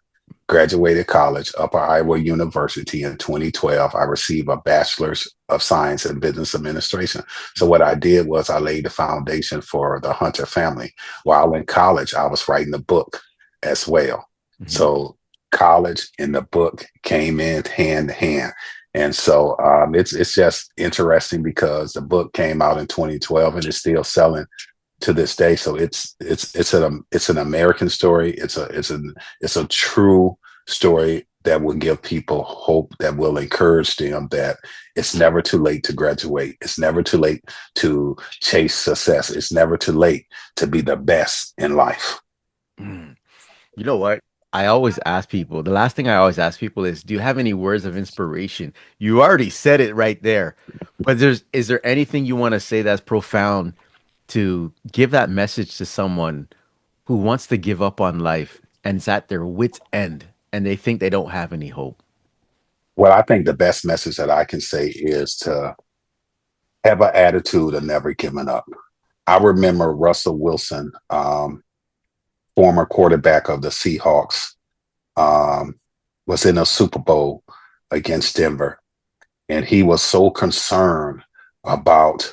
graduated college, Upper Iowa University in 2012. I received a bachelor's of science in business administration. So what I did was I laid the foundation for the Hunter family. While in college, I was writing a book as well. Mhm. So college and the book came in hand in hand. And so it's just interesting because the book came out in 2012 and it's still selling to this day. So it's an American story. It's a true story that will give people hope, that will encourage them that it's never too late to graduate. It's never too late to chase success. It's never too late to be the best in life. Mm. You know what? I always ask people, the last thing I always ask people is, do you have any words of inspiration? You already said it right there. But is there anything you want to say that's profound to give that message to someone who wants to give up on life and is at their wits' end and they think they don't have any hope? Well, I think the best message that I can say is to have an attitude of never giving up. I remember Russell Wilson, former quarterback of the Seahawks, um, was in a Super Bowl against Denver, and he was so concerned about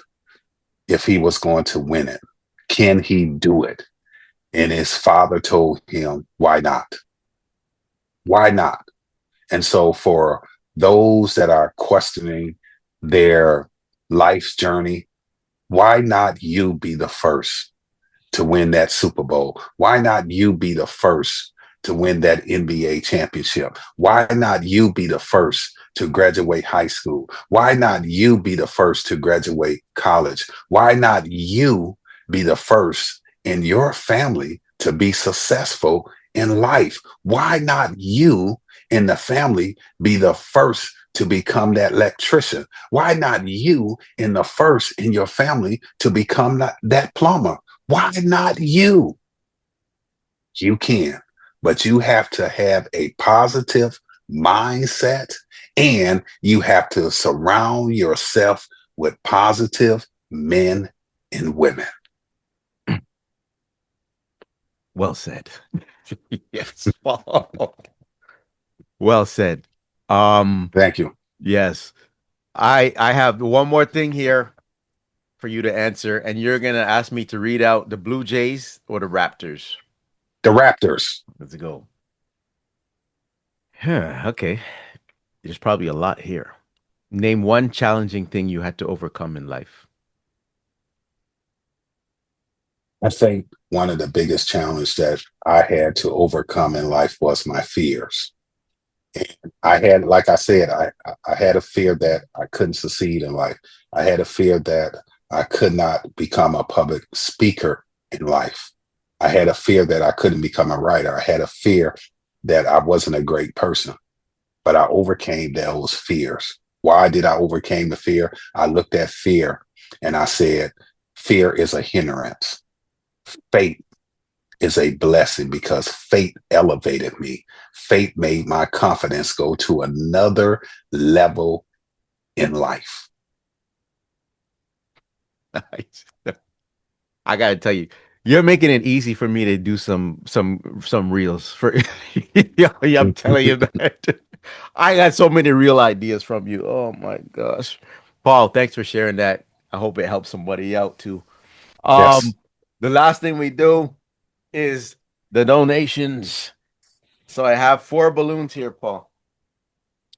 if he was going to win it. Can he do it? And his father told him, "Why not? Why not?" And so, for those that are questioning their life's journey, why not you be the first to win that Super Bowl? Why not you be the first to win that NBA championship? Why not you be the first to graduate high school? Why not you be the first to graduate college? Why not you be the first in your family to be successful in life? Why not you in the family be the first to become that electrician? Why not you in the first in your family to become that plumber? Why not you? You can, but you have to have a positive mindset and you have to surround yourself with positive men and women. Well said. Yes. Well said. Um, Thank you. yes. I have one more thing here for you to answer, and you're gonna ask me to read out the Blue Jays or the Raptors. The Raptors. Let's go. Huh, okay. There's probably a lot here. Name one challenging thing you had to overcome in life. I think one of the biggest challenges that I had to overcome in life was my fears. I had, like I said, I had a fear that I couldn't succeed in life. I had a fear that I could not become a public speaker in life. I had a fear that I couldn't become a writer. I had a fear that I wasn't a great person, but I overcame those fears. Why did I overcome the fear? I looked at fear and I said, fear is a hindrance. Faith is a blessing because faith elevated me. Faith made my confidence go to another level in life. I gotta tell you, you're making it easy for me to do some reels for yeah, I'm telling you that. I got so many real ideas from you. Oh my gosh. Paul, thanks for sharing that. I hope it helps somebody out too. Um, Yes. the last thing we do is the donations. So I have four balloons here, Paul.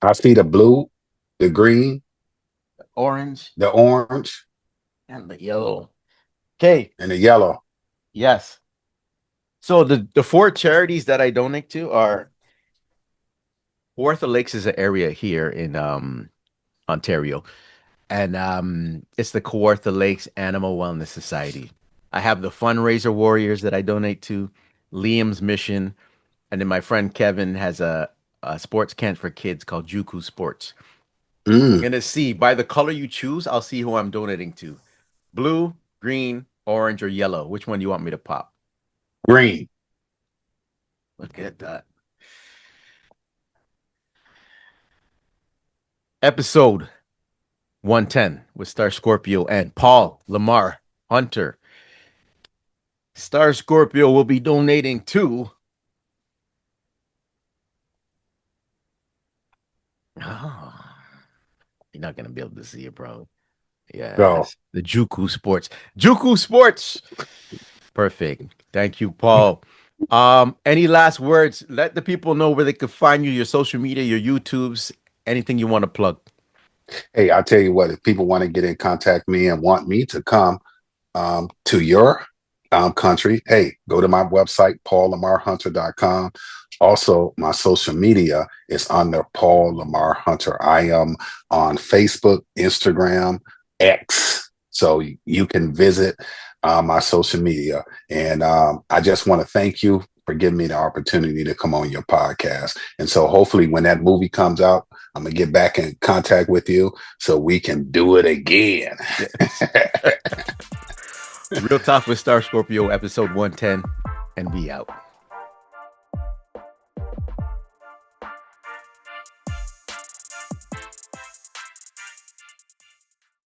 I see the blue, the green, Orange the orange, and the yellow. Okay, and the yellow. yes. So the four charities that I donate to are Kawartha Lakes is an area here in Ontario, and it's the Kawartha Lakes Animal Wellness Society. I have the Fundraiser Warriors that I donate to, Liam's Mission, and then my friend Kevin has a sports camp for kids called Juku Sports. I'm Mm, gonna see by the color you choose, I'll see who I'm donating to. Blue, green, orange, or yellow. Which one do you want me to pop? green. Look at that. Episode 110 with Star Scorpio and Paul Lamar Hunter. Star Scorpio will be donating to Oh, you're not gonna be able to see it, bro. So, Yes, the Juku Sports. Juku Sports. Perfect. Thank you, Paul. Any last words? Let the people know where they could find you, your social media, your YouTubes, anything you want to plug. hey, I tell you what, if people want to get in contact me and want me to come to your country, hey, go to my website, paullamarhunter.com. Also, my social media is under Paul Lamar Hunter. I am on Facebook, Instagram, X. So you can visit my social media. And I just want to thank you for giving me the opportunity to come on your podcast. And so hopefully when that movie comes out, I'm going to get back in contact with you so we can do it again. Yes. Real Talk with Star Scorpio, episode 110, and we out.